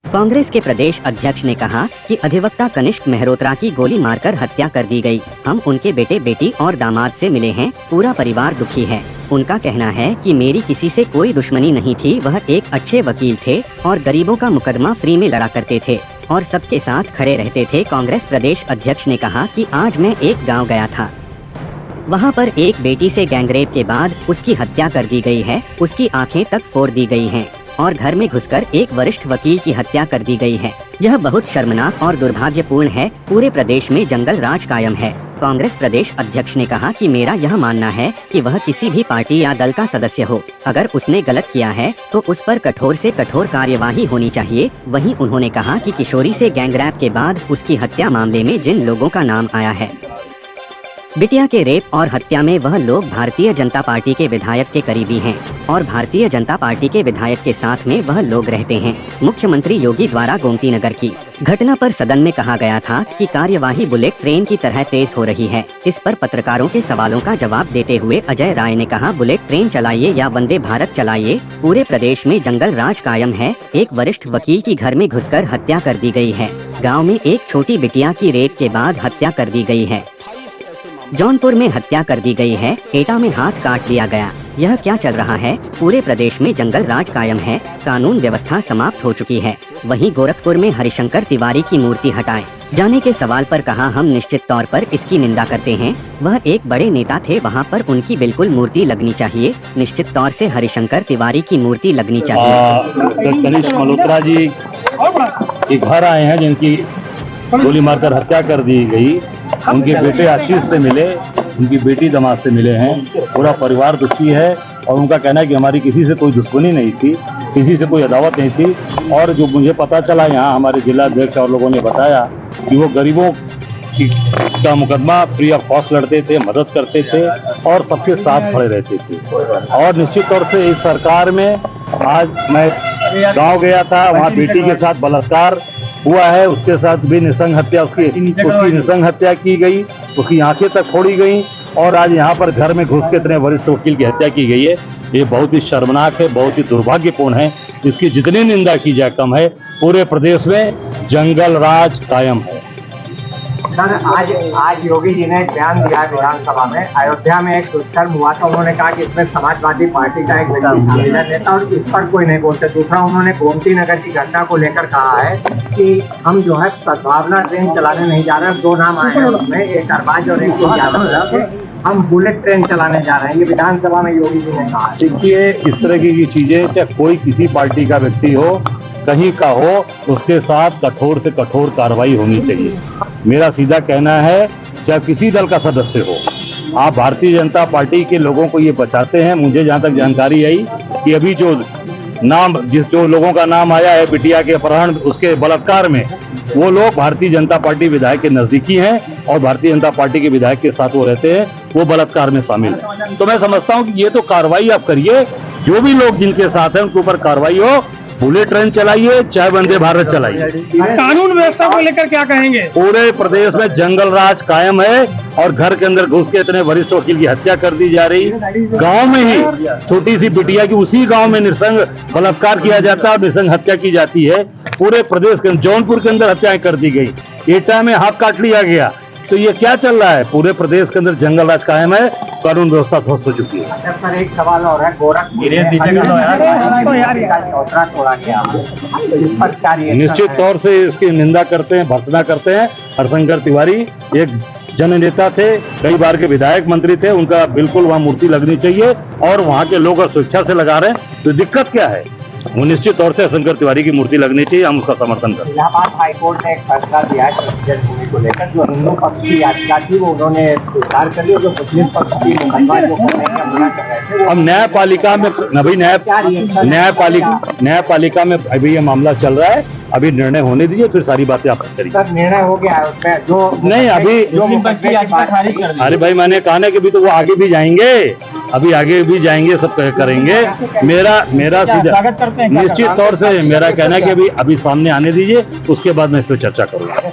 कांग्रेस के प्रदेश अध्यक्ष ने कहा कि अधिवक्ता कनिष्क मेहरोत्रा की गोली मारकर हत्या कर दी गई। हम उनके बेटे बेटी और दामाद से मिले हैं, पूरा परिवार दुखी है। उनका कहना है कि मेरी किसी से कोई दुश्मनी नहीं थी, वह एक अच्छे वकील थे और गरीबों का मुकदमा फ्री में लड़ा करते थे और सबके साथ खड़े रहते थे। कांग्रेस प्रदेश अध्यक्ष ने कहा कि आज मैं एक गाँव गया था, वहाँ पर एक बेटी से गैंगरेप के बाद उसकी हत्या कर दी गई है, उसकी आंखें तक फोड़ दी गई हैं और घर में घुसकर एक वरिष्ठ वकील की हत्या कर दी गई है। यह बहुत शर्मनाक और दुर्भाग्यपूर्ण है। पूरे प्रदेश में जंगल राज कायम है। कांग्रेस प्रदेश अध्यक्ष ने कहा कि मेरा यह मानना है कि वह किसी भी पार्टी या दल का सदस्य हो, अगर उसने गलत किया है तो उस पर कठोर से कठोर कार्यवाही होनी चाहिए। वहीं उन्होंने कहा कि किशोरी से गैंगरेप के बाद उसकी हत्या मामले में जिन लोगों का नाम आया है, बिटिया के रेप और हत्या में, वह लोग भारतीय जनता पार्टी के विधायक के करीबी हैं और भारतीय जनता पार्टी के विधायक के साथ में वह लोग रहते हैं। मुख्यमंत्री योगी द्वारा गोमती नगर की घटना पर सदन में कहा गया था कि कार्यवाही बुलेट ट्रेन की तरह तेज हो रही है। इस पर पत्रकारों के सवालों का जवाब देते हुए अजय राय ने कहा, बुलेट ट्रेन चलाइए या वंदे भारत चलाइए, पूरे प्रदेश में जंगल राज कायम है। एक वरिष्ठ वकील की घर में घुसकर हत्या कर दी गई है। गाँव में एक छोटी बिटिया की रेप के बाद हत्या कर दी गई है। जौनपुर में हत्या कर दी गई है। एटा में हाथ काट दिया गया। यह क्या चल रहा है? पूरे प्रदेश में जंगल राज कायम है। कानून व्यवस्था समाप्त हो चुकी है। वहीं गोरखपुर में हरिशंकर तिवारी की मूर्ति हटाए जाने के सवाल पर कहा, हम निश्चित तौर पर इसकी निंदा करते हैं। वह एक बड़े नेता थे, वहां पर उनकी बिल्कुल मूर्ति लगनी चाहिए। निश्चित तौर से हरिशंकर तिवारी की मूर्ति लगनी चाहिए। कनिष्क मल्होत्रा जी एक घर आए हैं जिनकी गोली मारकर हत्या कर दी गई। उनके बेटे आशीष से मिले, उनकी बेटी दामाद से मिले हैं। पूरा परिवार दुखी है और उनका कहना है कि हमारी किसी से कोई दुश्मनी नहीं थी, किसी से कोई अदावत नहीं थी। और जो मुझे पता चला, यहाँ हमारे जिला अध्यक्ष और लोगों ने बताया कि वो गरीबों का मुकदमा फ्री ऑफ कॉस्ट लड़ते थे, मदद करते थे और सबके साथ खड़े रहते थे। और निश्चित तौर से इस सरकार में, आज मैं गाँव गया था, वहाँ बेटी के साथ बलात्कार हुआ है, उसके साथ भी नृशंस हत्या, उसकी नृशंस हत्या की गई, उसकी आंखें तक फोड़ी गई और आज यहाँ पर घर में घुस के इतने वरिष्ठ वकील की हत्या की गई है। ये बहुत ही शर्मनाक है, बहुत ही दुर्भाग्यपूर्ण है। इसकी जितनी निंदा की जाए कम है। पूरे प्रदेश में जंगल राज कायम है। सर, आज योगी जी ने बयान दिया विधानसभा में, अयोध्या में एक दुष्कर्म हुआ था। उन्होंने कहा कि इसमें समाजवादी पार्टी का एक व्यक्ति शामिल है, नेता, और इस पर कोई नहीं बोलते। दूसरा, उन्होंने गोमती नगर की घटना को लेकर कहा है कि हम जो है सद्भावना ट्रेन चलाने नहीं जा रहे हैं। दो नाम आए हैं उसमें, एक अरबाज और एक यादव, हम बुलेट ट्रेन चलाने जा रहे हैं। ये विधानसभा में योगी जी ने कहा। देखिए, इस तरह की चीजें, चाहे कोई किसी पार्टी का व्यक्ति हो, कहीं का हो, उसके साथ कठोर से कठोर कार्रवाई होनी चाहिए। मेरा सीधा कहना है, चाहे किसी दल का सदस्य हो, आप भारतीय जनता पार्टी के लोगों को ये बचाते हैं। मुझे जहाँ तक जानकारी आई कि अभी जो लोगों का नाम आया है बिटिया के अपहरण, उसके बलात्कार में, वो लोग भारतीय जनता पार्टी विधायक के नजदीकी हैं और भारतीय जनता पार्टी के विधायक के साथ वो रहते हैं, वो बलात्कार में शामिल है। तो मैं समझता हूँ कि ये तो कार्रवाई आप करिए, जो भी लोग जिनके साथ हैं उनके ऊपर कार्रवाई हो। बुलेट ट्रेन चलाइए, चाहे वंदे भारत चलाइए। कानून व्यवस्था को लेकर क्या कहेंगे? पूरे प्रदेश में जंगल राज कायम है और घर के अंदर घुस के इतने वरिष्ठ वकील की हत्या कर दी जा रही। गांव में ही छोटी सी बिटिया की, उसी गांव में नृशंस बलात्कार किया जाता है और नृशंस हत्या की जाती है। पूरे प्रदेश के जौनपुर के अंदर हत्याएं कर दी गई, एटा में हाथ काट लिया गया। तो ये क्या चल रहा है? पूरे प्रदेश के अंदर जंगल राज कायम है, कानून व्यवस्था ध्वस्त हो चुकी है। सर, एक सवाल और है, गोरखपुर निश्चित तौर से इसकी निंदा करते हैं, भर्त्सना करते हैं। हरिशंकर तिवारी एक जननेता थे, कई बार के विधायक मंत्री थे, उनका बिल्कुल वहाँ मूर्ति लगनी चाहिए और वहाँ के लोग स्वेच्छा से लगा रहे हैं, तो दिक्कत क्या है? वो निश्चित तौर से हरिशंकर तिवारी की मूर्ति लगनी चाहिए, हम उसका समर्थन करते हैं। इलाहाबाद हाईकोर्ट ने एक फैसला दिया है प्रेसिडेंट भूमि को लेकर। जो हिंदू पक्ष की याचिका थी वो उन्होंने स्वीकार कर ली, जो मुस्लिम पक्ष की मुकदमा जो करने का मना कर रहे थे। अब न्यायपालिका में न्यायपालिका में अभी ये मामला चल रहा है, अभी निर्णय होने दीजिए, फिर सारी बातें आप करिए। सर, निर्णय हो गया है उसमें, जो नहीं अभी अरे भाई, मैंने कहा ना कि अभी तो वो आगे भी जाएंगे, अभी आगे भी जाएंगे, सब करेंगे। मेरा सीधा निश्चित तौर से मेरा कहना है कि अभी सामने आने दीजिए, उसके बाद मैं इस पर चर्चा करूंगा।